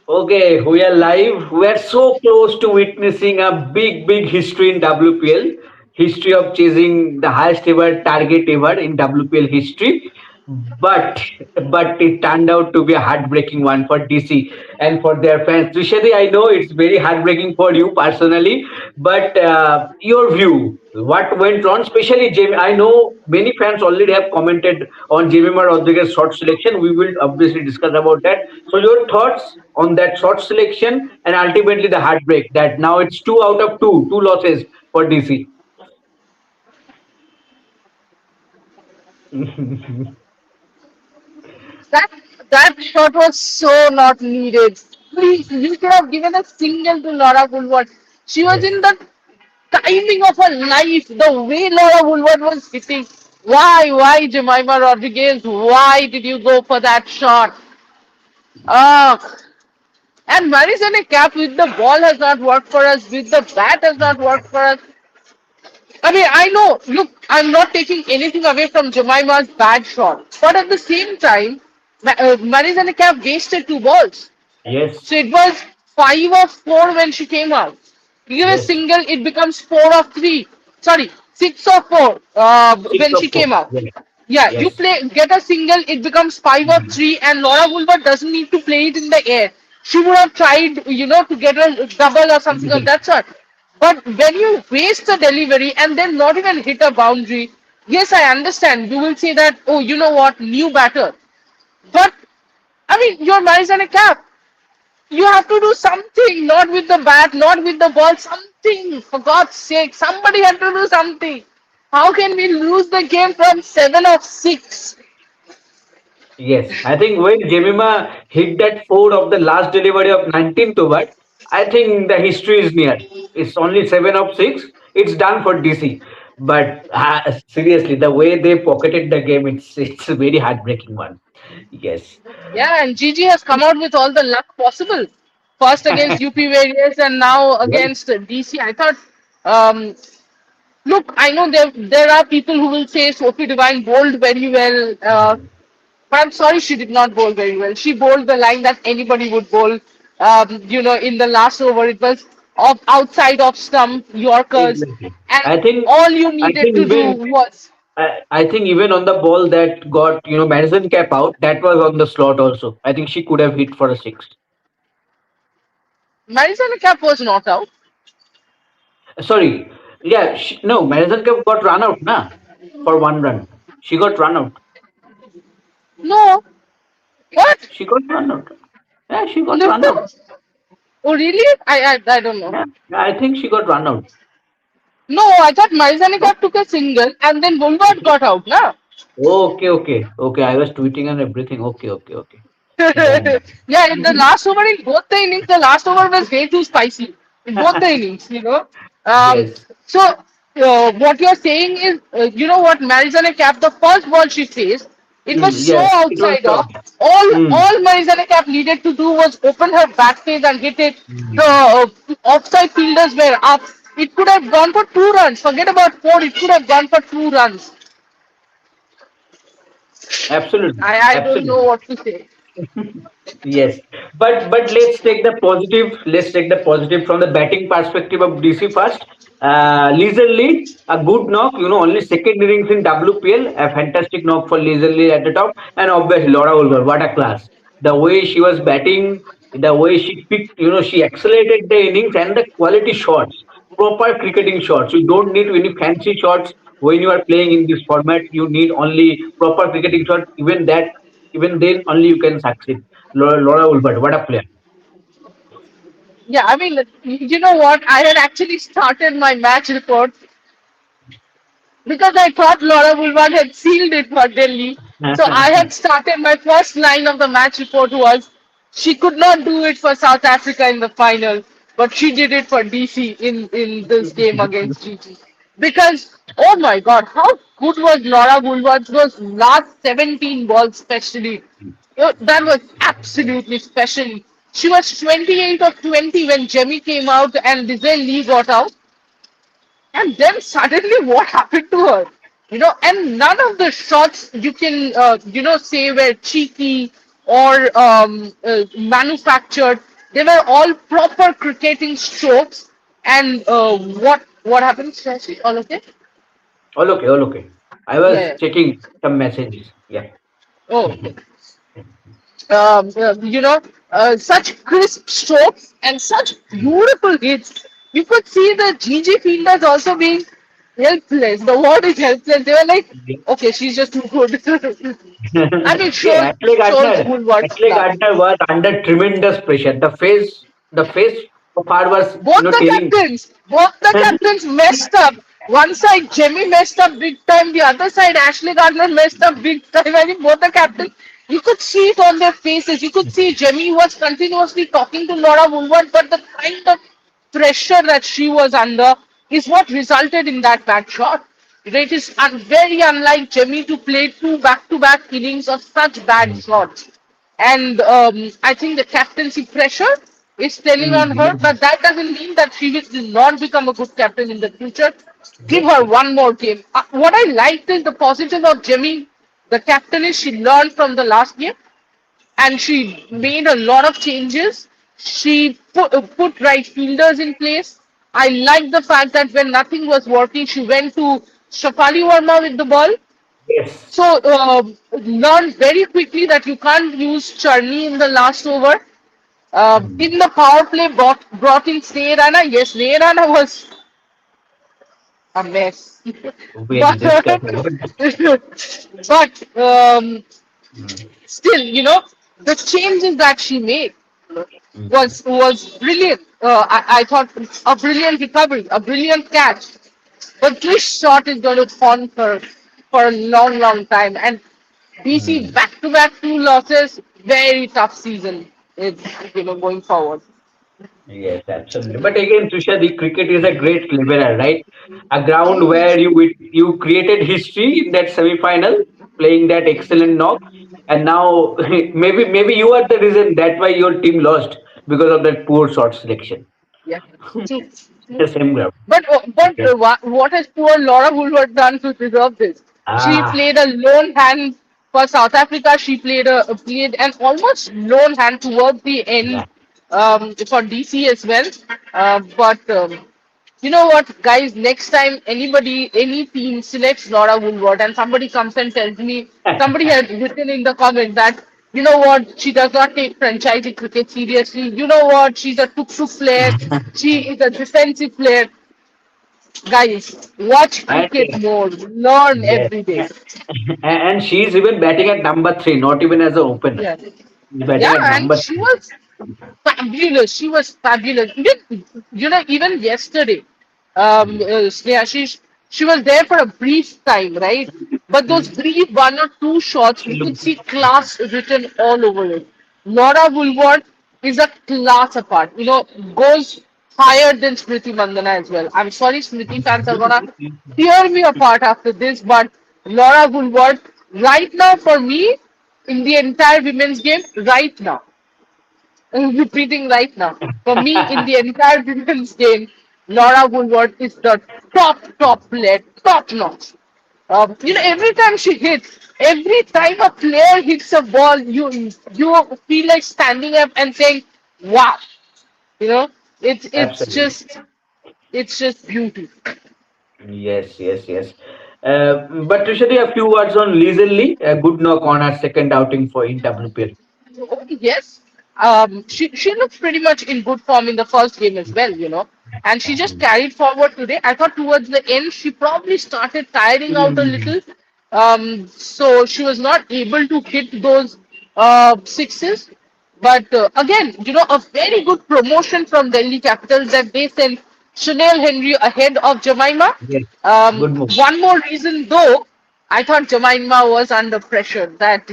Okay, we are live. We are so close to witnessing a big history in WPL. History of chasing the highest ever target ever in WPL history. But but it turned out to be a heartbreaking one for DC and for their fans. Trishadi, I know it's very heartbreaking for you personally, but your view, what went wrong, especially Jamie. I know many fans already have commented on Jemimah Rodriguez's short selection. We will obviously discuss about that. So your thoughts on that short selection and ultimately the heartbreak that now it's two out of two losses for DC. That that shot was so not needed. Please, you could have given a single to Laura Woolward. She was Yes. in the timing of her life. The way Laura Woolward was hitting. Why, Jemimah Rodriguez? Why did you go for that shot? Ah, and Marizane Cap with the ball has not worked for us. With the bat has not worked for us. I mean, I know, look, I'm not taking anything away from Jemima's bad shot. But at the same time, Marizane Cap wasted two balls. Yes. So it was 5 of 4 when she came out. You give a Yes. single, it becomes 4 of 3. Sorry, 6 of 4 Six when of she four. came out. Yes. Yeah, you Yes. play get a single, it becomes 5 of 3, and Laura Woolworth doesn't need to play it in the air. She would have tried, to get a double or something of Mhm. that sort. But when you waste the delivery and then not even hit a boundary, yes, I understand. You will say that, oh, you know what, new batter. But I mean, you're Marizana Cap. You have to do something, not with the bat, not with the ball, something. For God's sake, somebody had to do something. How can we lose the game from 7 of 6? Yes, I think when Jemima hit that four of the last delivery of 19th over, I think the history is near. It's only 7 of 6. It's done for DC. But seriously, the way they pocketed the game, it's a very heartbreaking one. Yes. Yeah, and Gigi has come out with all the luck possible. First against UP Warriors and now Yes. against DC. I thought, um, look, I know there are people who will say Sophie Devine bowled very well. But I'm sorry she did not bowl very well. She bowled the line that anybody would bowl. In the last over, it was outside of stump Yorkers, Exactly. and I think all you I needed think to do even was I think even on the ball that got Madison cap out, that was on the slot also. I think she could have hit for a six. Marizana Cap was not out. Sorry, yeah, no, Madison cap got run out, na, for 1 run. She got run out. No, what? She got run out. Yeah, she got run out. No. Oh, really? I don't know. Yeah, yeah, I think she got run out. No, I thought Marizana No? Cap took a single and then Wolvaardt got out, na? Okay. I was tweeting and everything. Okay. Then, Yeah, in the last over in both the innings, the last over was way too spicy in both the innings. Um, yes. so what you're saying is, what Marizana Cap, the first ball she faced, it was so Yes, it was outside tough. off. All Mm. Marizana Cap needed to do was open her back face and hit it. The Mm. offside fielders were up. It could have gone for 2 runs. Forget about 4. It could have gone for 2 runs. Absolutely. I don't know Absolutely. what to say. Yes, but let's take the positive. Let's take the positive from the batting perspective of DC first. Leisurely, a good knock. Only second innings in WPL. A fantastic knock for Leisurely at the top, and obviously Laura Wolver. What a class! The way she was batting, the way she picked. She accelerated the innings and the quality shots, proper cricketing shots. You don't need any fancy shots when you are playing in this format. You need only proper cricketing shots. Even then only you can succeed. Laura Wolvaardt, what a player. Yeah, I mean, you know what? I had actually started my match report because I thought Laura Wolvaardt had sealed it for Delhi. So I had started my first line of the match report was she could not do it for South Africa in the final, but she did it for DC in this game against GT. Because oh my God, how good was Laura Wolvaardt? Those last 17 balls, especially. That was absolutely special. She was 28 of 20 when Jemmy came out and Lizelle Lee got out. And then suddenly, what happened to her? And none of the shots you can, say were cheeky or manufactured. They were all proper cricketing strokes. And what happened, Shashi? All okay? All okay, all okay. I Yeah, was yeah. checking some messages. Yeah. Oh, okay. You know, such crisp strokes and such beautiful hits. You could see the GG fielders also being helpless. The word is helpless. They were like, okay, she's just too good. And it Yeah, shows Wolvaart's Ashley class. Gardner was under tremendous pressure. The face of hard was, telling. Both the captains messed up. One side, Jemmy messed up big time. The other side, Ashley Gardner messed up big time. I think both the captains, you could see it on their faces. You could see Jemmy was continuously talking to Laura Woolworth, but the kind of pressure that she was under is what resulted in that bad shot. It is very unlike Jemmy to play two back-to-back innings of such bad shots. And I think the captaincy pressure is telling on her, Mhm. but that doesn't mean that she will not become a good captain in the future. Give her Exactly. one more game. What I liked is the positive of Jemmy, the captain, is she learned from the last game and she made a lot of changes. She put right fielders in place. I like the fact that when nothing was working, she went to Shafali Verma with the ball. Yes. So learned very quickly that you can't use Charney in the last over. Mm. In the power play, brought in Sneh Rana. Yes, Sneh Rana was a mess. Very but disgusting. but Mm. still, the changes that she made Mm. was brilliant. I thought a brilliant recovery, a brilliant catch. But this shot is going to haunt her for a long, long time. And DC Mm. back to back two losses, very tough season. It's, going forward. Yes, absolutely. But again, Tusha, the cricket is a great cleverer, right? A ground where you created history in that semi-final, playing that excellent knock, and now maybe you are the reason that why your team lost because of that poor shot selection. Yeah, true. The same ground. Okay. What has poor Laura Woolworth done to deserve this? She Ah, played a lone hand for South Africa. She played an almost lone hand towards the yeah. end for DC as well. But you know what, guys? Next time any team selects Laura Woolworth and somebody comes and tells me, somebody has written in the comment that, you know what, she does not take franchise cricket seriously. You know what, she's a tuk-tuk player. She is a defensive player. Guys, watch And cricket more. Learn yes, every day. and she's even batting at number three, not even as an opener. Yeah. She's batting Yeah, at and number she was fabulous. She was fabulous. Even yesterday, three. Sneha, she was there for a brief time, right? But those Mm. brief one or two shots, She you could looked see class written all over it. Laura Woolward is a class apart. Goes higher than Smriti Mandana as well. I'm sorry, Smriti fans are gonna tear me apart after this, but Laura Woolward, right now for me, in the entire women's game, right now. Repeating right now. For me, in the entire women's game, Laura Woolworth is the top player, top notch. Every time she hits, every time a player hits a ball, you feel like standing up and saying, "Wow!" You know, it's it's absolutely. just it's just beauty. Yes, yes, yes. But Trishati, a few words on Lee, a good knock on her second outing for in WPL. Okay, yes. She looks pretty much in good form in the first game as well, and she just carried forward today. I thought towards the end she probably started tiring out a Mm. little, so she was not able to hit those sixes. But again, a very good promotion from Delhi Capitals that they sent Chanel Henry ahead of Jemimah. Yes, good move. One more reason, though, I thought Jemima was under pressure that,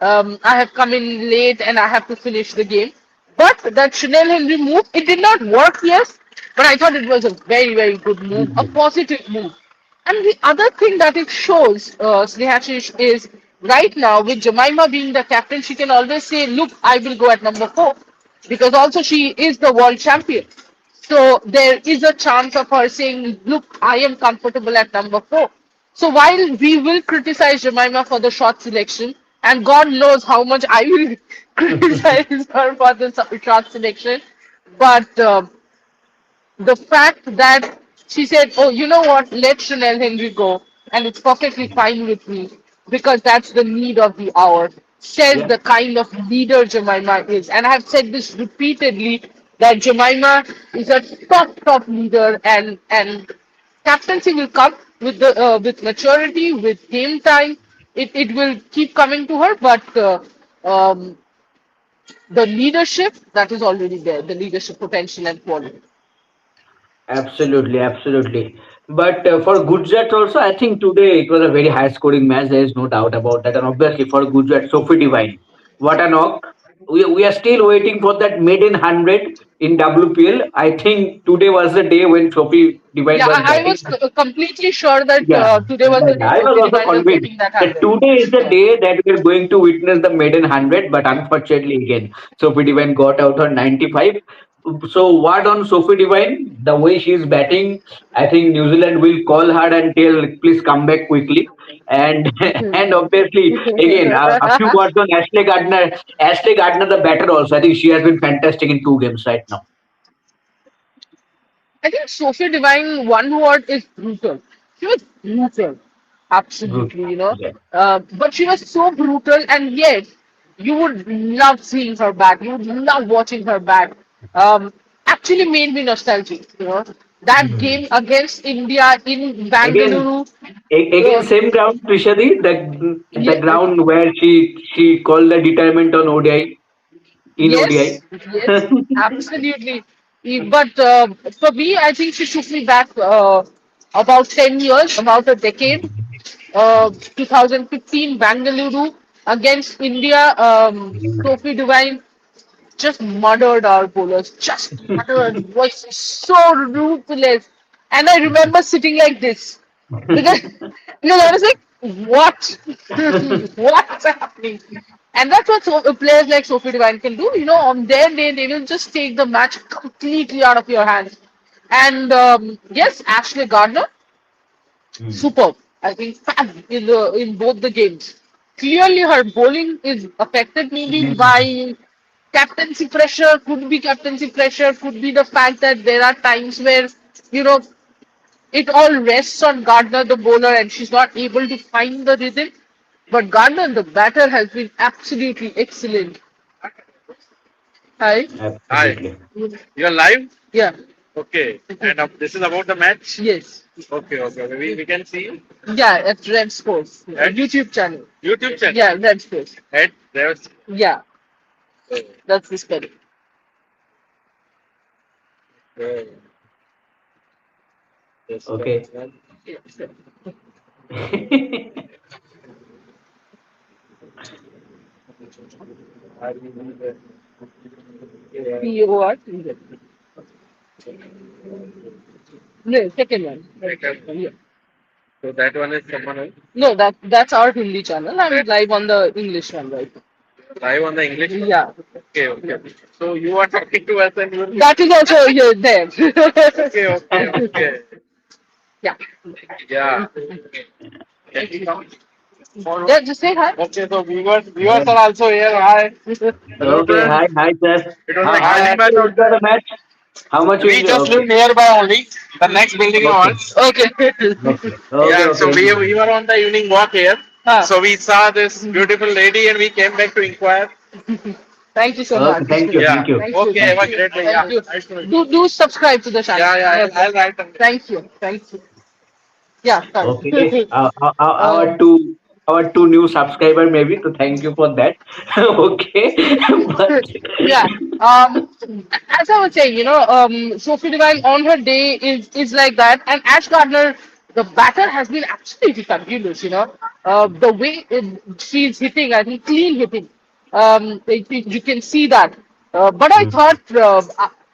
I have come in late and I have to finish the game. But that Chanel Henry move, it did not work, yes, but I thought it was a very, very good move, Good a move. positive move. And the other thing that it shows, Snehashish, is right now with Jemima being the captain, she can always say, look, I will go at number 4. Because also she is the world champion. So there is a chance of her saying, look, I am comfortable at number 4. So while we will criticize Jemima for the shot selection, and God knows how much I will criticize her for the shot selection. But the fact that she said, "Oh, you know what? Let Chanel Henry go," and it's perfectly fine with me because that's the need of the hour. Says Yeah, the kind of leader Jemimah is, and I've said this repeatedly that Jemimah is a top leader, and captaincy will come with maturity, with game time. It will keep coming to her, but um, the leadership that is already there, the leadership potential and quality. absolutely, absolutely. But for Gujarat also, I think today it was a very high scoring match. There is no doubt about that. And obviously for Gujarat, Sophie Devine, what a knock. We are still waiting for that maiden 100 in WPL. I think today was the day when Sophie Devine Yeah, was I batting. was completely sure that Yeah, today was the day I was Sophie also Devine was convinced getting that that 100. today is the Yeah. day that we are going to witness the maiden 100, but unfortunately, again, Sophie Devine got out on 95. So, what on Sophie Devine? The way she is batting, I think New Zealand will call her and tell, please come back quickly. And and obviously, again, a few words on Ashley Gardner. Ashley Gardner, the batter, also. I think she has been fantastic in 2 games right now. I think Sophie Devine, one word is brutal. She was brutal, Good. absolutely, you know. Yeah. But she was so brutal, and yet you would love seeing her back. You would love watching her back. Actually made me nostalgic, you know. That Mhm. game against India in Again, Bangalore. Again, Uh, same ground, Trishadi, the yeah, ground where she called the retirement on ODI in yes, ODI. yes, absolutely. But for me, I think she took me back about 10 years, about a decade. 2015 Bangalore against India. Sophie Devine just murdered our bowlers, just murdered, was so ruthless. And I remember sitting like this because, because I was like, what? What's happening? And that's what players like Sophie Devine can do. You know, on their day, they will just take the match completely out of your hands. And yes, Ashley Gardner, Mm. superb. I think fab in both the games. Clearly, her bowling is affected maybe by captaincy pressure. Could be captaincy pressure. Could be the fact that there are times where you know it all rests on Gardner, the bowler, and she's not able to find the rhythm. But Gardner, the batter, has been absolutely excellent. Hi. Hi, Absolutely. you're live? Yeah. Okay. And this is about the match? Yes. Okay. We can see Yeah. At Red Sports at YouTube channel. YouTube channel. Yeah, Red Sports. At there's Yeah, uh, that's the spelling. uh, this Okay. Yeah, POR. No, second one. Yeah. so that one is someone else. No, that's our Hindi channel. I'm live on the English one right now. Live on the English one? Yeah. Okay. So you are talking to us and you will That is also yeah, there. okay. Yeah. Yeah. Can we come? Yeah, just say hi. Okay, so viewers are also here. Hi. Hello Okay. friends. Hi, sir. It was How, like how Hi, much you enjoy the match? How much you we enjoy? just live Okay. nearby only. The next building Okay. ours. Okay. Okay. Okay. Yeah, so Okay. we were on the evening walk here. Ah, So we saw this beautiful lady and we came back to inquire. thank you so Okay. much. Thank you. Yeah. Thank you. Thank you. Okay, have Thank a you. great day. Thank Yeah. you. Nice to meet you. Do subscribe to the channel. Yeah, I'll write them. Thank you. Thank you. Yeah. Okay. Sorry. Our um, two new subscriber maybe. So thank you for that. Okay. But yeah. As I was saying, Sophie Devine on her day is like that, and Ash Gardner, the batter has been absolutely fabulous. The way she's hitting, I think clean hitting. You can see that. But I Mm. thought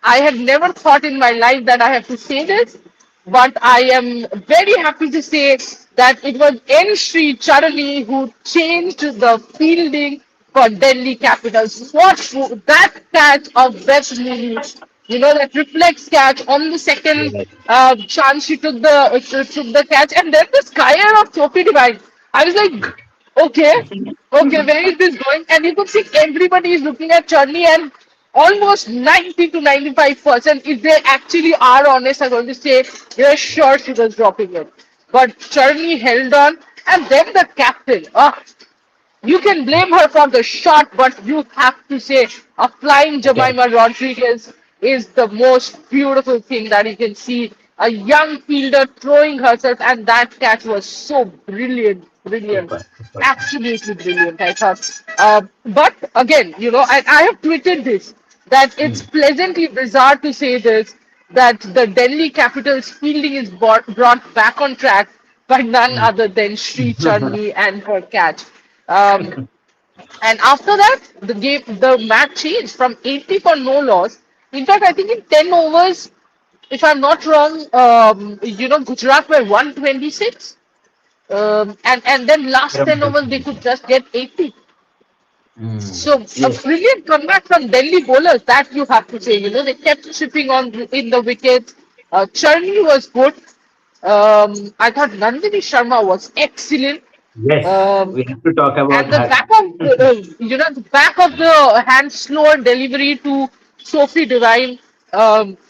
I had never thought in my life that I have to say this, but I am very happy to say that it was N. Sri Charali who changed the fielding for Delhi Capitals. What that catch of best news, that reflex catch on the second Yeah. chance she took the catch, and then the sky of Sophie Devine. I was like, Okay, okay, where is this going? And you could see everybody is looking at Charlie, and almost 90 to 95%, if they actually are honest, are going to say they're sure she was dropping it. But Charlie held on, and then the captain. You can blame her for the shot, but you have to say a flying Yes, Jemimah Rodriguez is the most beautiful thing that you can see. A young fielder throwing herself, and that catch was so brilliant, brilliant, super, super. absolutely brilliant. I thought. But again, I have tweeted this that it's Mm. pleasantly bizarre to say this that the Delhi Capitals fielding is brought back on track by none Mm. other than Sri Channi and her catch. Um, and after that, the match changed from 80 for no loss. In fact, I think in 10 overs, if I'm not wrong, Gujarat were 126. And then last Around 10 that overs, they only. could just get 80. Mm. So a Yes. brilliant comeback from Delhi bowlers, that you have to say. They kept chipping on in the wickets. Charney was good. I thought Nandini Sharma was excellent. Yes. Um, We have to talk about and the her. back of the back of the hand slower delivery to Sophie Devine,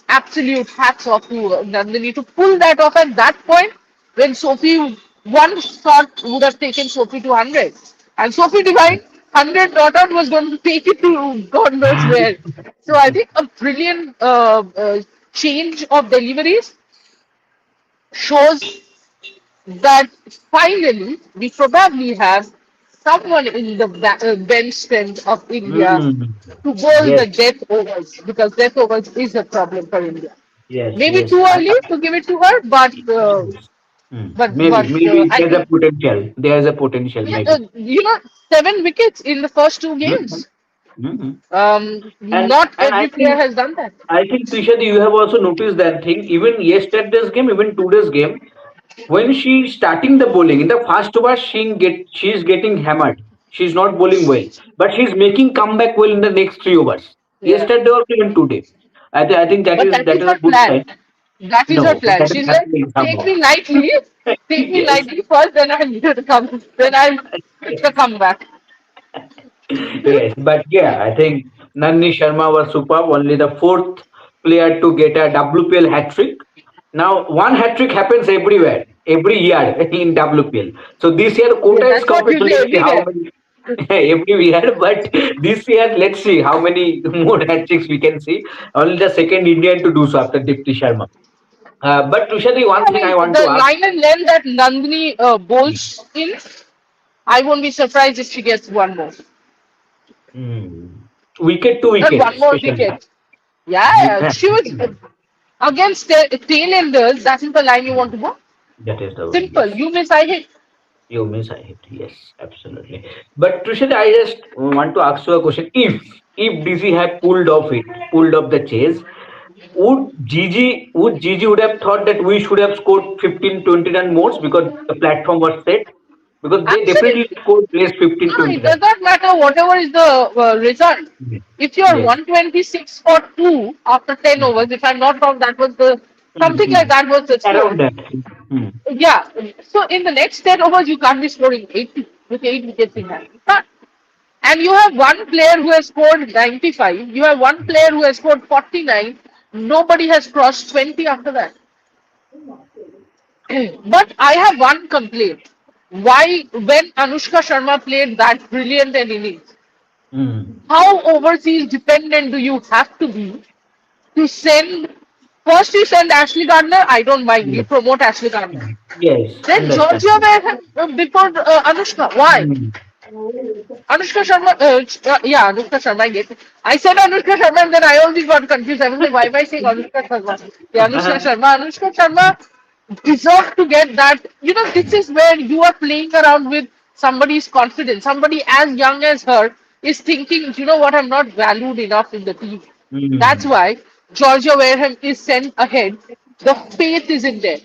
absolute hats off to Nandini to pull that off at that point when Sophie one shot would have taken Sophie to 100, and Sophie Devine 100 not out was going to take it to God knows where. So I think a brilliant change of deliveries shows that finally we probably have someone in the bench strength of India Mm. to bowl Yes. the death overs because death overs is a problem for India. Yes. Maybe Yes. too early to give it to her, but uh, Yes. Mm. but Maybe. but Maybe I there's a think potential. There's a potential. yeah, Maybe. 7 wickets in the first two Mhm. games. Mhm. Not And I every player think has done that. Trishad, you have also noticed that thing. Even yesterday's game, even today's game, when she starting the bowling in the first over, she's getting hammered. She's not bowling well, but she's making comeback well in the next 3 overs. Yeah, Yesterday or even today, I think that but is that that is is a her good plan. sign. That is her No, plan. that is She's like, happening take somehow. me lightly, take me Yes, lightly first, then I'll come, then I'll pick the yes. comeback. Yes, but yeah, I think Nani Sharma was superb. Only the fourth player to get a WPL hat trick. Now, one hat trick happens everywhere, every year in WPL. So this year, Yeah, quota is that's what covered. you So say let's see how everywhere. many every year. But this year, let's see how many more hat tricks we can see. Only the second Indian to do so after Dipti Sharma. But Tushadi, Yeah, one I thing I mean, want to the ask. line and length that Nandini bowls in, I won't be surprised if she gets one more. Hmm, wicket to Not wicket, one more especially. wicket. Yeah, she was against tailenders. That is the line you want to go. That is the one, Simple. yes. You miss, I hit. You miss I hit. Yes, absolutely. But Trishad, I just want to ask you a question. If DC had pulled off the chase, would Gigi would have thought that we should have scored 15, 20 run more because the platform was set? Because they definitely Absolutely. scored less 15, No, 20 it does runs. not matter whatever is the result. Yes. If you're Yes. 126 for 2 after 10 Mm. overs, if I'm not wrong, that was the something like Mm. that was the score. Around that. Mm. Yeah. So in the next 10 overs, you can't be scoring 80 with 8 wickets in hand. You can't. And you have one player who has scored 95. You have one player who has scored 49. Nobody has crossed 20 after that. But I have one complaint. Why, when Anushka Sharma played that brilliant an innings, Mm. how overseas dependent do you have to be to send? First, you send Ashley Gardner. I don't mind. You Yes. promote Ashley Gardner. Yes. Then Georgia Understand. were before Anushka. Why? Mm. Anushka Sharma, yeah, Anushka Sharma, I get it. I said Anushka Sharma and then I always got confused. I was like, why am I saying Anushka Sharma? Yeah, Anushka Sharma. Anushka Sharma deserve to get that. This is where you are playing around with somebody's confidence. Somebody as young as her is thinking, you know what, I'm not valued enough in the team. That's Mm. why Georgia Wareham is sent ahead. The faith is in there.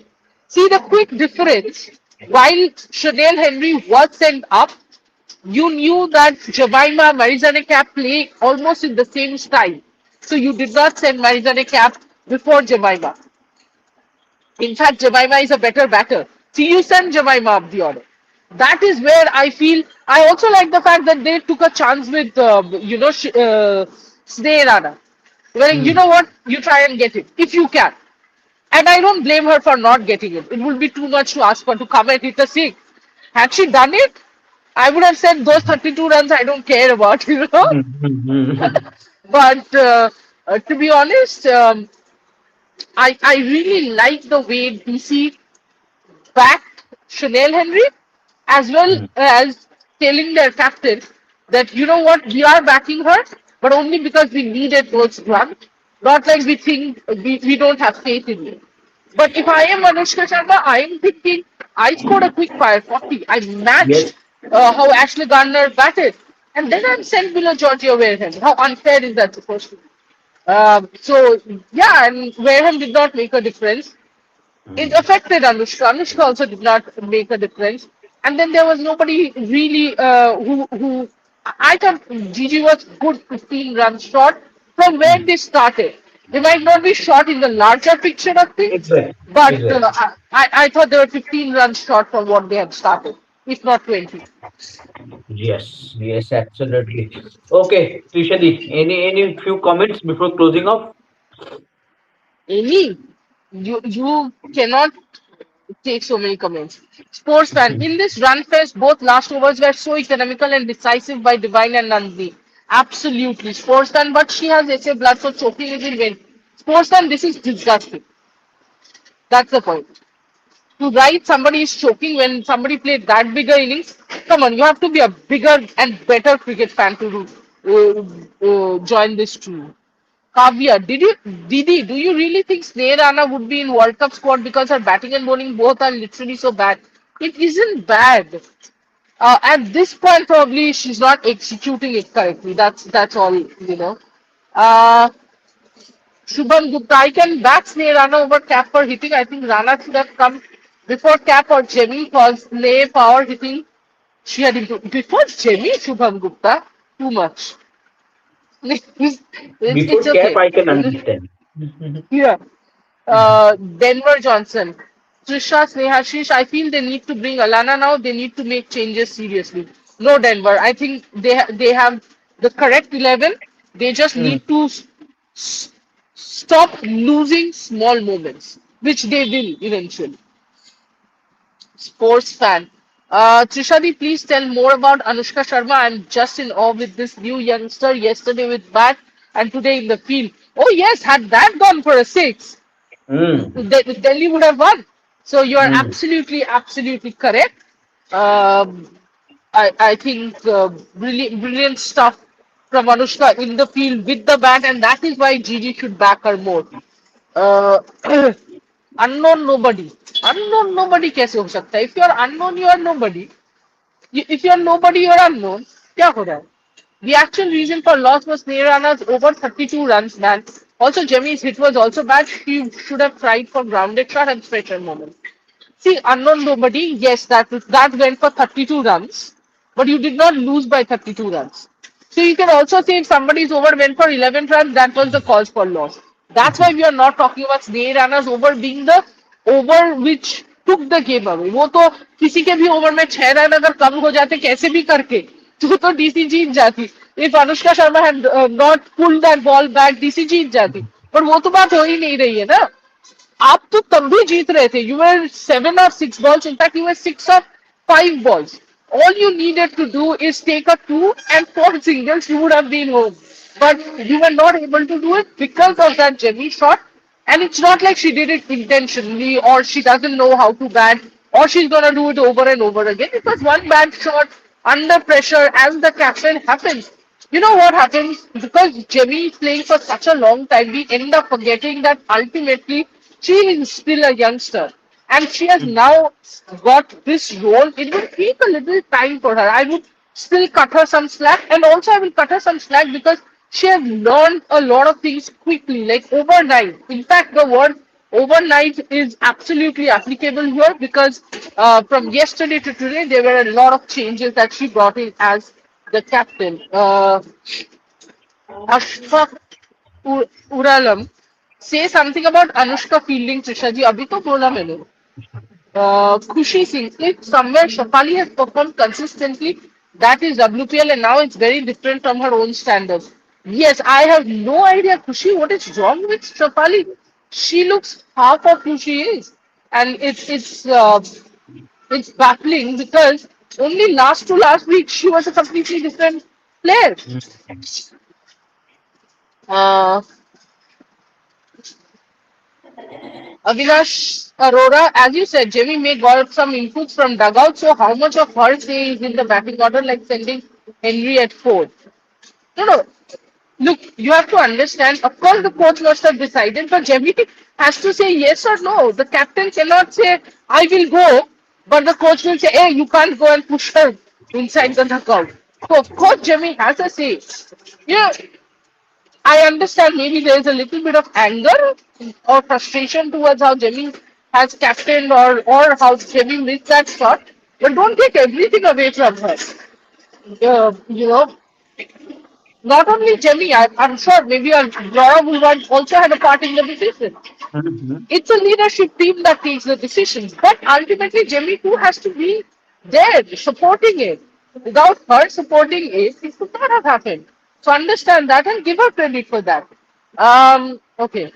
See the quick difference. While Chanel Henry was sent up, you knew that Jemimah, Marizanne Cap play almost in the same style. So you did not send Marizanne Cap before Jemimah. In fact, Jemimah is a better batter. So you send Jemimah up the order. That is where I feel. I also like the fact that they took a chance with, Sneh Rana. Well, you Hmm. know what? You try and get it if you can. And I don't blame her for not getting it. It would be too much to ask her to come and hit a six. Had she done it, I would have said those 32 runs I don't care about, you know. Hmm. Hmm. But to be honest, I really like the way DC backed Chanel Henry, as well Hmm. as telling their captain that, you know what, we are backing her, but only because we needed those runs, not like we think we don't have faith in you. But if I am Anushka Sharma, I am thinking I scored a quick fire 40. I Yes. matched how Ashley Gardner batted. And then I'm sent below Georgia Wareham. How unfair is that supposed to be? So, yeah, and Wareham did not make a difference. It Hmm. affected Anushka. Anushka also did not make a difference. And then there was nobody really who I thought Gigi was good 15 runs short from where Hmm. they started. They might not be short in the larger picture of things, Exactly. but Exactly. I thought they were 15 runs short from what they had started, if not 20. Yes. Yes. Absolutely. Okay, Trishadi, any few comments before closing off? Amy, you cannot take so many comments. Sports fan, in this run fest, both last overs were so economical and decisive by Divine and Nandini. Absolutely. Sports fan, but she has SA blood, so choking is in vain. Sports fan, this is disgusting. That's the point. To write somebody is choking when somebody played that bigger innings, come on, you have to be a bigger and better cricket fan to join this team. Kavya, do you really think Sneh Rana would be in World Cup squad because her batting and bowling both are literally so bad? It isn't bad. At this point, probably she's not executing it correctly. That's all, you know. Uh, Shubham Gupta, I can back Sneh Rana over Cap for hitting. I think Rana should have come before Cap or Jemmy because Sneh power hitting she had improved. Before Jemmy, Shubham Gupta, too much. It's Before cap, okay. I can understand. Yeah. Denver Johnson. Trisha, Snehashish, I feel they need to bring Alana now. They need to make changes seriously. No, Denver. I think they have the correct 11. They just Hmm. need to s- stop losing small moments, which they will eventually. Sports fan. Trishadi, please tell more about Anushka Sharma. I'm just in awe with this new youngster yesterday with bat and today in the field. Oh, yes, had that gone for a six, Hmm. Delhi would have won. So you are Hmm. absolutely correct. Um, I think brilliant stuff from Anushka in the field with the bat, and that is why Gigi should back her more. Uh, unknown nobody. Unknown nobody कैसे हो सकता है? If you are unknown, you are nobody. If you are nobody, you are unknown. क्या हो रहा है? The actual reason for loss was Neerana's over 32 runs, man. Also, Jemmy's hit was also bad. She should have tried for grounded shot and stretcher moment. See, unknown nobody, yes, that went for 32 runs, but you did not lose by 32 runs. So you can also say if somebody's over went for 11 runs, that was the cause for loss. That's why we are not talking about Sneh Rana's over being the over which took the game away. वो तो किसी के भी over में 6 run अगर कम हो जाते कैसे भी करके तो डीसी जीत जाती. If Anushka Sharma had not pulled that ball back, DC जीत जाती. पर वो तो बात हो ही नहीं रही है ना. आप तो तब भी जीत रहे थे. You were 7 or 6 balls. In fact, you were 6 or 5 balls. All you needed to do is take a 2 and 4 singles. You would have been home. But you were not able to do it because of that Jemmy shot. And it's not like she did it intentionally or she doesn't know how to bat or she's gonna do it over and over again. It was one bad shot under pressure as the captain happens. You know what happens? Because Jemmy is playing for such a long time, we end up forgetting that ultimately she is still a youngster. And she has now got this role. It will take a little time for her. I would still cut her some slack. And also, I will cut her some slack because she has learned a lot of things quickly, like overnight. In fact, the word overnight is absolutely applicable here because from yesterday to today, there were a lot of changes that she brought in as the captain. Ashfaq Uralam say something about Anushka fielding Trisha ji. अभी तो बोला मैंने. Khushi Singh, if somewhere Shafali has performed consistently, that is WPL, and now it's very different from her own standards. Yes, I have no idea, Khushi, what is wrong with Shafali? She looks half of who she is, and it's baffling because only last to last week she was a completely different player. Uh, Avinash Arora, as you said, Jemmy may got some inputs from dugout. So how much of her say is in the batting order, like sending Henry at fourth? No, no. Look, you have to understand. Of course, the coach must have decided, but Jemmy has to say yes or no. The captain cannot say I will go, but the coach will say, "Hey, you can't go and push her inside the dugout." So of course, Jemmy has a say. Yeah, I understand maybe there is a little bit of anger or frustration towards how Jimmy has captained or how Jimmy missed that shot, but don't take everything away from her. You know, not only Jimmy, I'm sure maybe Laura Wolvaardt also had a part in the decision. Mhm. It's a leadership team that takes the decisions, but ultimately Jimmy too has to be there supporting it. Without her supporting it, it could not have happened. So understand that and give her credit for that. Okay.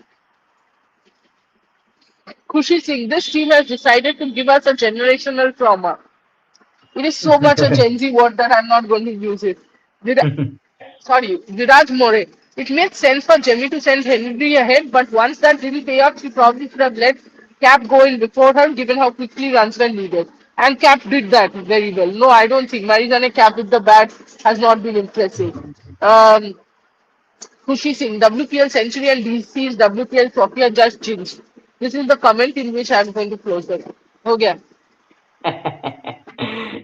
Kushi Singh, this team has decided to give us a generational trauma. It is so much a Gen Z word that I'm not going to use it. Sorry, Viraj More. It made sense for Jemmy to send Henry ahead, but once that didn't pay off, she probably should have let Cap go in before her, given how quickly runs were needed. And Cap did that very well. No, I don't think Marizane Cap with the bat has not been impressive. Um, Khushi Singh, WPL century and DC's WPL trophy are just jinx. This is the comment in which I'm going to close it. Okay.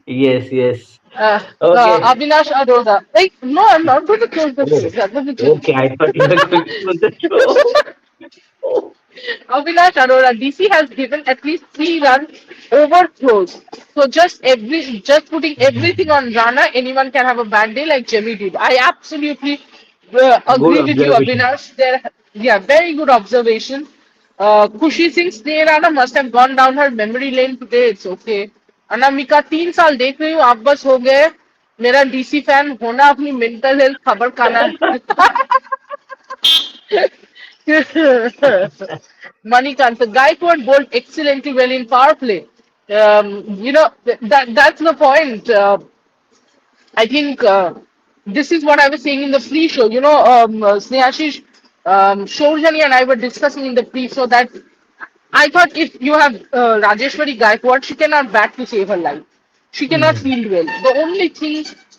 Yes, yes. Uh, Okay. Avinash Arora. Like, no, I'm not going to close the show. Oh, That was a joke. okay. I thought you were going to close the show. Oh. Avinash Arora, DC has given at least 3 runs overthrows. So just putting everything on Rana, anyone can have a bad day like Jimmy did. I absolutely Good agree with you, observation. Avinash. Yeah, very good observation. Kushi Singh Sneh Rana must have gone down her memory lane today. It's okay. Anamika 3 साल देख रही हूँ आप बस हो गए मेरा DC fan होना अपनी मेंटल हेल्थ खबर खाना है Manikant, the guy who had bowled excellently well in power play. That's the point. I think this is what I was saying in the pre-show. Snehashish, Shoujani and I were discussing in the pre-show that I thought if you have Rajeshwari Gaikwad, she cannot bat to save her life. She cannot Mhm. field well.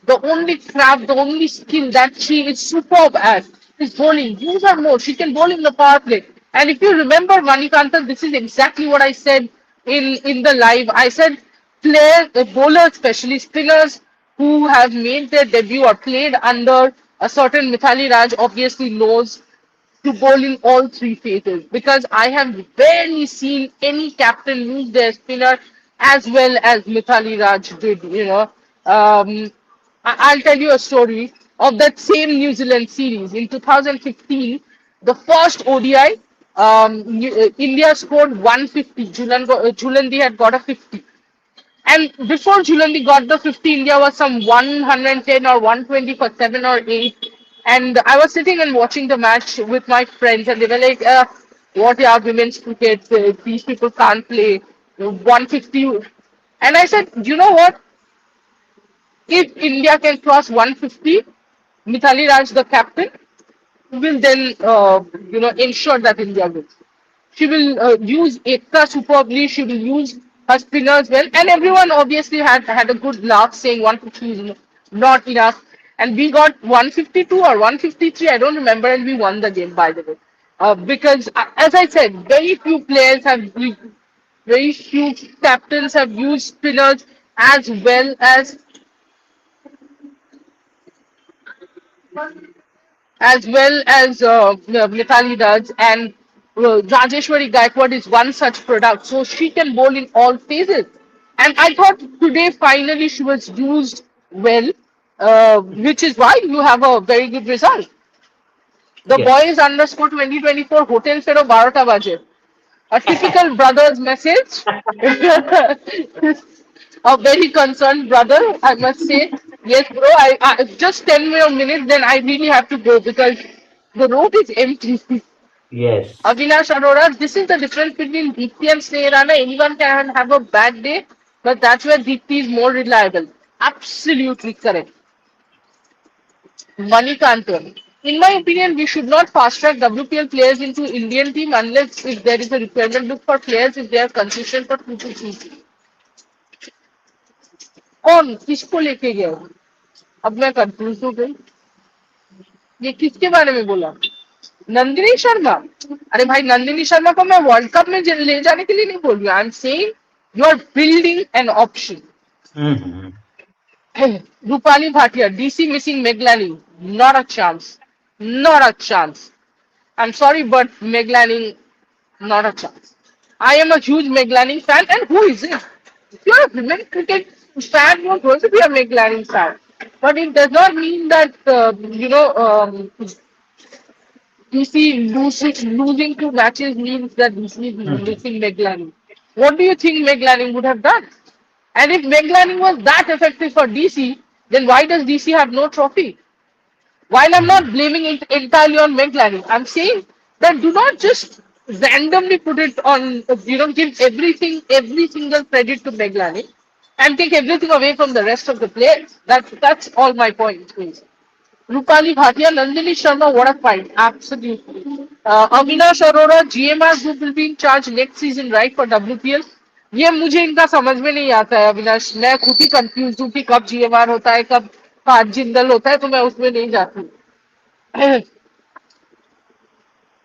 The only craft, the only skill that she is superb at is bowling. Use her more. She can bowl in the power play. And if you remember, Manikanta, this is exactly what I said in the live. I said players, bowlers, especially spinners who have made their debut or played under a certain Mithali Raj obviously knows to bowl in all three phases because I have rarely seen any captain use their spinner as well as Mithali Raj did. I'll tell you a story of that same New Zealand series in 2015, the first ODI. India scored 150. Julandi had got a 50. And before Julandi got the 50, India was some 110 or 120 for 7 or 8. And I was sitting and watching the match with my friends, and they were like, what are women's cricket? These people can't play 150. And I said, you know what? If India can cross 150, Mithali Raj, the captain, will then, ensure that India wins. She will use Ekta superbly. She will use her spinners well, and everyone obviously had a good laugh, saying 150 is not enough. And we got 152 or 153. I don't remember, and we won the game by the way. Because, as I said, very few captains have used spinners as well as Mithali does, and Rajeshwari Gaikwad is one such product, so she can bowl in all phases. And I thought today finally she was used well, which is why you have a very good result. The Yes. boys underscore 2024 hotel fero 12টা বাজে A typical brother's message. A very concerned brother, I must say. Yes, bro, I just 10 more minutes, then I really have to go because the road is empty. Yes. Avinash Arora, this is the difference between Deepthi and Snehrana. Anyone can have a bad day, but that's where Deepthi is more reliable. Absolutely correct. Manikantan. In my opinion, we should not fast track WPL players into Indian team unless if there is a requirement book for players if they are consistent for 2 to 3 कौन किसको लेके गया वो? अब मैं confuse हो गई ये किसके बारे में बोला नंदिनी शर्मा अरे भाई नंदिनी शर्मा को मैं वर्ल्ड कप में ले जाने के लिए नहीं बोल रही I am saying you are building an option Hmm. Rupali Bhatia DC missing Meglani not a chance not a chance I'm sorry, but Meg Lanning, not a chance. I am a huge Meg Lanning fan, and who is it? If you're a women cricket fan, you're going to be a Meg Lanning fan. But it does not mean that, losing 2 matches means that DC is Hmm. missing Meg Lanning. What do you think Meg Lanning would have done? And if Meg Lanning was that effective for DC, then why does DC have no trophy? While I'm not blaming it entirely on McLaren, I'm saying that do not just randomly put it on, give everything, every single credit to McLaren and take everything away from the rest of the players. That's all my point is. Rupali Bhatia, Nandini Sharma, what a fight. Absolutely. Avinash Arora, GMR group will be in charge next season, right, for WPL? ये मुझे इनका समझ में नहीं आता है अविनाश मैं खुद ही कंफ्यूज हूँ कि कब जीएमआर होता है कब पांच जिंदल होता है तो मैं उसमें नहीं जाती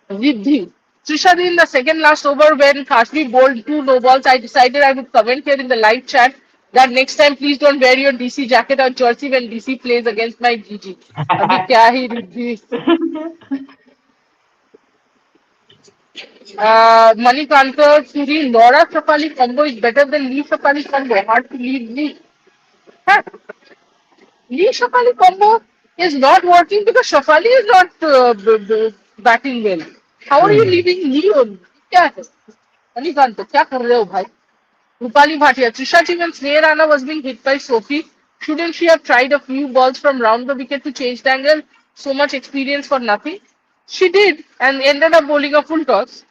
Riddhi. Trishadi in the second last over when Kashmi bowled 2 no balls, I decided I would comment here in the live chat that next time please don't wear your DC jacket or jersey when DC plays against my GG. अभी क्या ही Riddhi Manikanta Suri Laura Sapali combo is better than Lee Sapali combo. Hard to leave Lee. Huh? Lee Shafali combo is not working because Shafali is not batting well. How are you Hmm. leaving Lee on? क्या है? अनिकांत क्या कर रहे हो भाई? Rupali Bhatia. Trisha ji when Sneha Rana was being hit by Sophie, shouldn't she have tried a few balls from round the wicket to change the angle? So much experience for nothing. She did and ended up bowling a full toss.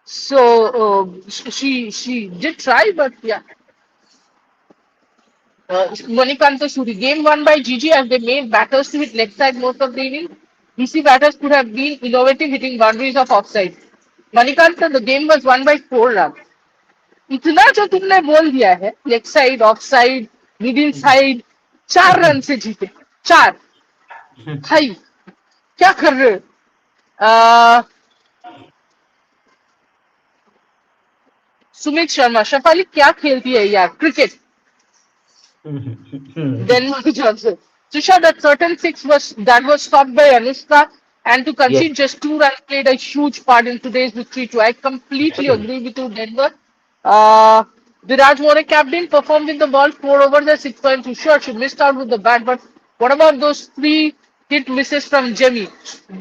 So she did try, but yeah, Manikanta Suri. Game won by Gigi as they made batters to hit leg side most of the inning. DC batters could have been innovative hitting boundaries of offside. Manikanta, the game was won by 4 runs. इतना जो तुमने बोल दिया है leg side of side middle side 4 run से जीते 4 भाई क्या कर रहे हो सुमित शर्मा शफाली क्या खेलती है यार cricket Denmark Johnson. Trisha, that certain six was stopped by Anushka, and to Yes. concede just 2 runs played a huge part in today's victory too. I completely agree with you, Denver. Uh, Viraj More captain performed in the ball 4 overs at 6.2. Sure, she missed out with the bat, but what about those 3 hit misses from Jemmy?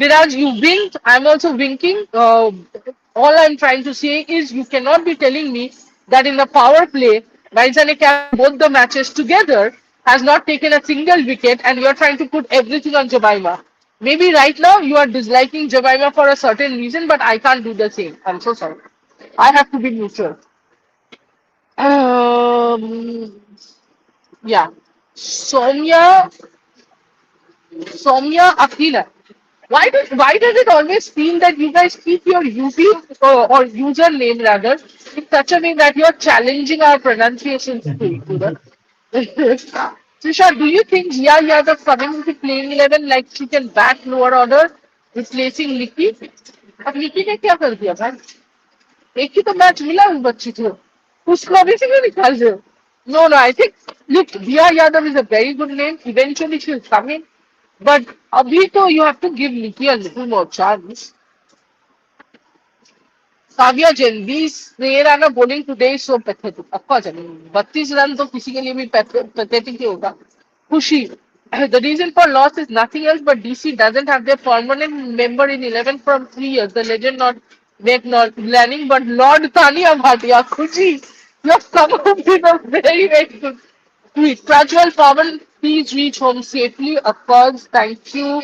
Viraj, you winked. I'm also winking. All I'm trying to say is you cannot be telling me that in the power play, Raizane captain both the matches together has not taken a single wicket and you're trying to put everything on Jemimah. Maybe right now you are disliking Jemimah for a certain reason, but I can't do the same. I'm so sorry. I have to be neutral. Um, yeah. Soumya, Soumya Akila. Why does it always feel that you guys keep your YouTube or username rather in such a way that you're challenging our pronunciation skills? Trisha, do you think Jia Yadav coming into playing 11 like she can bat lower order replacing Nikki? अब निकी ने क्या कर दिया भाई एक ही तो match मिला उस बच्ची को उसको अभी से क्यों निकाल रहे हो No, no, I think, look, Diya Yadav is a very good name. Eventually she'll come in. But abhi to you have to give Nikki a little more chance. Kavya Jain, these Sneha bowling today is so pathetic. Of course, I mean, 32 run तो किसी के लिए भी pathetic ही होगा. Khushi, the reason for loss is nothing else but DC doesn't have their permanent member in 11 from 3 years. The legend not make not planning, but Lord Tania Bhatia, Kuchi, you have come up with a very, very good tweet. Prajwal Pawan, please reach home safely. Of course, thank you.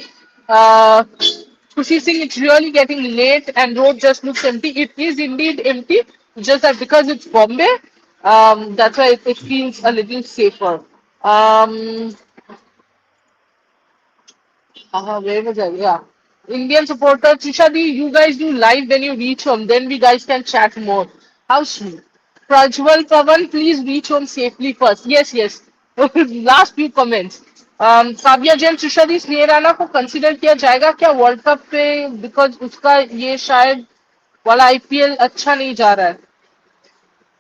Kushi Singh, it's really getting late and road just looks empty. It is indeed empty, just that because it's Bombay, that's why it feels a little safer. Um, where was I? Yeah. Indian supporter, Trishadi, you guys do live when you reach home. Then we guys can chat more. How sweet. Prajwal Pavan, please reach home safely first. Yes, yes. Last few comments. Kavya Jain Trisha स्नेह राणा को consider किया जाएगा क्या world cup पे because उसका ये शायद वाला आईपीएल अच्छा नहीं जा रहा है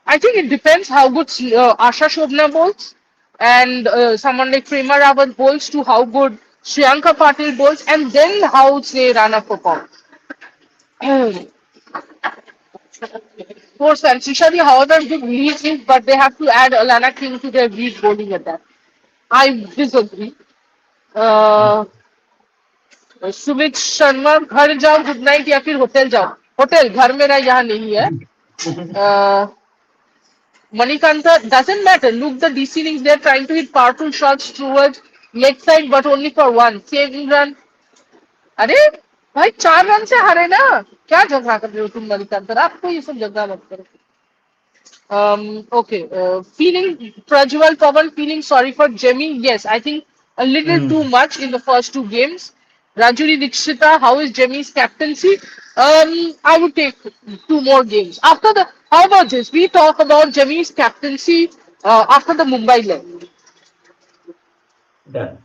I think it depends how good Asha Shobna bowls and someone like Prema Rawat bowls to how good Shriyanka Patil bowls and then how say Rana perform. Sports fans, Trishadi, however good lead is, but they have to add Alana King to their lead bowling attack. I disagree. Uh, Sumit Sharma घर जाओ good night या फिर hotel जाओ hotel घर मेरा यहाँ नहीं है Manikanta doesn't matter. Look, the DC innings, they're trying to hit powerful shots towards leg side, but only for one. Saving run. अरे भाई 4 रन से हारे ना क्या झगड़ा कर रहे हो तुम मणिकांत आपको ये सब झगड़ा मत करो okay. Feeling Prajwal Pawan feeling sorry for Jemmy. Yes, I think a little too much in the first two games. Rajuri Dikshita, how is Jemmy's captaincy? I would take 2 more games. After the, how about this? We talk about Jemmy's captaincy after the Mumbai leg. Done.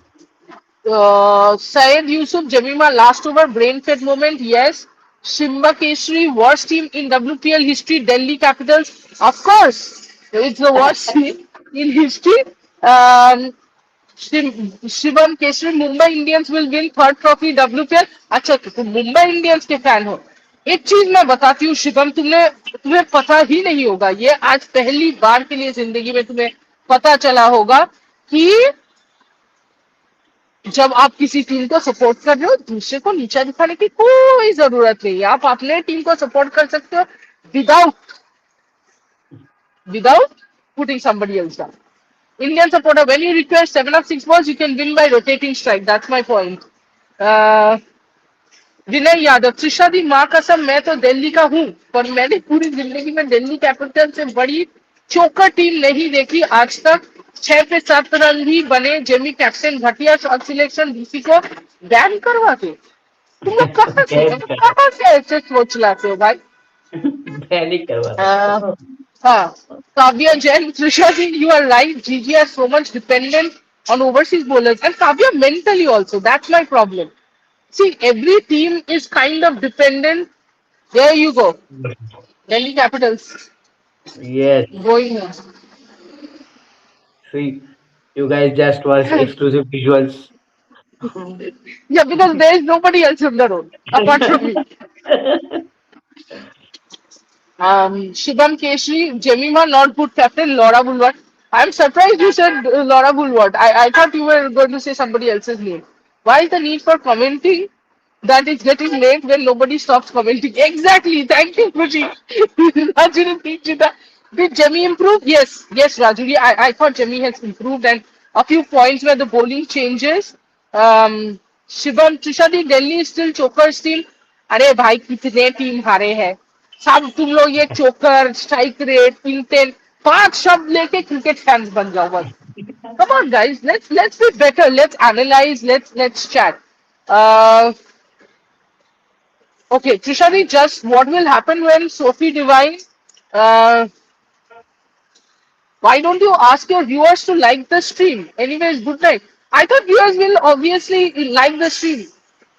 Syed Yusuf, Jemimah, last over, brain fed moment, yes. Shimba Kesri, worst team in WPL history, Delhi Capitals, of course, it's the worst team in history. Shivam Kesari Mumbai Indians will win third trophy WPL अच्छा तो तुम Mumbai Indians के fan हो एक चीज मैं बताती हूँ शिवम तुम्हें पता ही नहीं होगा ये आज पहली बार के लिए जिंदगी में तुम्हें पता चला होगा कि जब आप किसी टीम को सपोर्ट कर रहे हो दूसरे को नीचा दिखाने की कोई जरूरत नहीं है आप अपने टीम को सपोर्ट कर सकते हो without without putting somebody else down. Indian supporter, when you require 7 of 6 balls, you can win by rotating strike. That's my point. Uh, Vinay Yadav Trisha दी माँ कसम मैं तो दिल्ली का हूँ पर मैंने पूरी जिंदगी में दिल्ली कैपिटल से बड़ी चोकर टीम नहीं देखी आज तक 6 पे 7 रन भी बने जेमी कैप्टन घटिया शॉट सिलेक्शन डीसी को बैन करवा के Ban कहाँ से ऐसे सोच लाते हो भाई ban ही करवा Uh, दो. Kavya Jain, Trisha Singh, you are right. GG are so much dependent on overseas bowlers and Kavya mentally also. That's my problem. See, every team is kind of dependent. There you go. Delhi Capitals Yes. going on. See, you guys just watch exclusive visuals. Yeah, because there is nobody else on the road apart from me. Shibam Keshri, Jemimah, not good captain, Laura Bulwart. I'm surprised you said Laura Bulwart. I thought you were going to say somebody else's name. Why is the need for commenting that it's getting late when nobody stops commenting? Exactly. Thank you, Kushi. Rajuni Deekshita. Did Jemmy improve? Yes. Yes, Rajuni. I thought Jemmy has improved and a few points where the bowling changes. Shibam Trishadi, Delhi is still chokers team. अरे भाई कितने team हारे हैं सब तुम लोग ये चोकर स्ट्राइक रेट इंटेंट 5 शब्द लेके क्रिकेट फैंस बन जाओ बस come on guys let's be better let's analyze let's chat uh okay Trishadi just what will happen when Sophie Devine uh why don't you ask your viewers to like the stream? Anyways, good night. I thought viewers will obviously like the stream.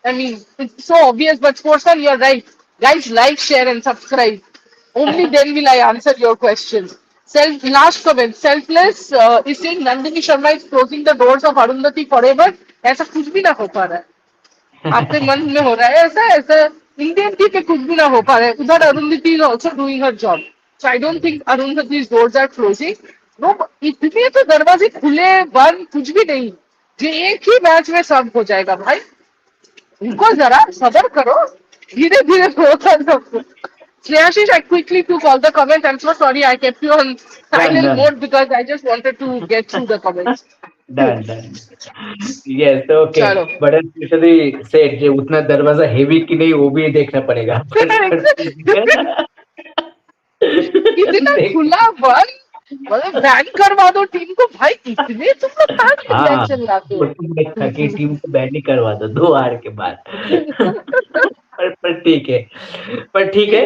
I mean, it's so obvious, but Sportsman, you're right. Guys, like, share, and subscribe. Only then will I answer your questions. Last comment. Selfless is saying Nandini Sharma is closing the doors of Arundhati forever. ऐसा कुछ भी ना हो पा रहा है आपके मन में हो रहा है ऐसा ऐसा इंडियन टीम पे कुछ भी ना हो पा रहा है उधर Arundhati is also doing her job so I don't think Arundhati's doors are closing no इतने तो दरवाजे खुले बंद कुछ भी नहीं ये एक ही मैच में सब हो जाएगा भाई उनको जरा सबर करो धीरे धीरे होगा सब Shreyashish, I quickly took all the comments. I'm so sorry I kept you on Done, silent done, mode because I just wanted to get through the comments. done, done. Yes, okay. चलो But as Prishadi said, जो उतना दरवाजा heavy कि नहीं वो भी देखना पड़ेगा. पर ठीक है. इतना देख. खुला बंद मतलब बैन करवा दो टीम को भाई इतने तुम लोग कहाँ से हाँ, रिएक्शन लाते वो तुम देखा कि हो टीम को बैन नहीं करवा दो 2 हार के बाद. पर ठीक है. But ठीक है.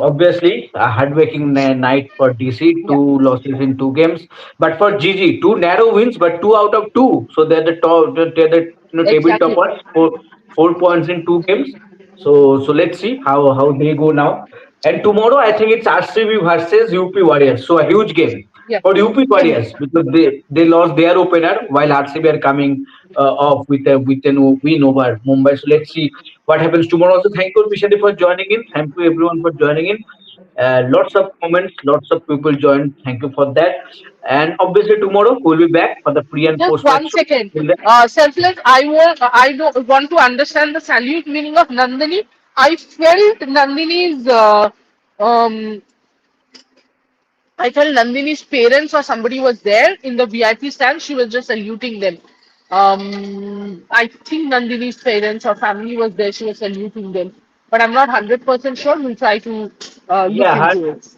Obviously, a heartbreaking night for DC. yeah, 2 losses in 2 games. But for GG, 2 narrow wins, but 2 out of 2. So they're the top. They're the table exactly. toppers. 4 points in 2 games. So let's see how they go now. And tomorrow, I think it's RCB versus UP Warriors. So a huge game Yeah. for UP Warriors because they lost their opener while RCB are coming off with a win over Mumbai. So let's see what happens tomorrow. Also, thank you, Mishadi, for joining in. Thank you, everyone, for joining in. Lots of comments, lots of people joined. Thank you for that. And obviously, tomorrow we'll be back for the pre and Just post match one show. second. Till then, Selfless, I don't want to understand the salute meaning of Nandini. I felt Nandini's um I felt Nandini's parents or somebody was there in the VIP stand. She was just saluting them. I think Nandini's parents or family was there. She was saluting them, but I'm not 100% sure. We'll try to look yeah, her, into it.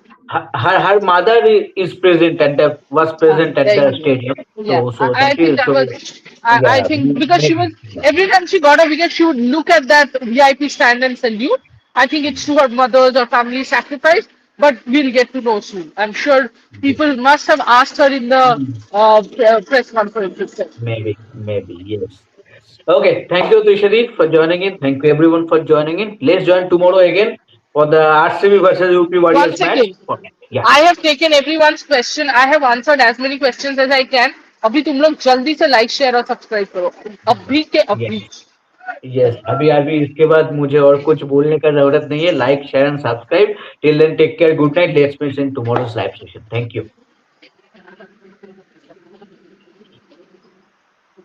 her mother is present at the was present at There the you go. stadium. Yeah, So that I think is that so. was. I Yeah, think because she was maybe. every time she got a wicket, she would look at that VIP stand and salute. I think it's to her mother's or family sacrifice, but we'll get to know soon. I'm sure people must have asked her in the press conference itself. Maybe, yes. Okay, thank you, Trishadi, for joining in. Thank you, everyone, for joining in. Let's join tomorrow again for the RCB versus UP One Warriors match. second. Okay, yeah, I have taken everyone's question. I have answered as many questions as I can. अभी तुम लोग जल्दी से like share और subscribe करो अभी के yes, अभी yes. अभी इसके बाद मुझे और कुछ बोलने का जरूरत नहीं है. Like, share, and subscribe. Till then, take care. Good night. Let's meet in tomorrow's live session. Thank you.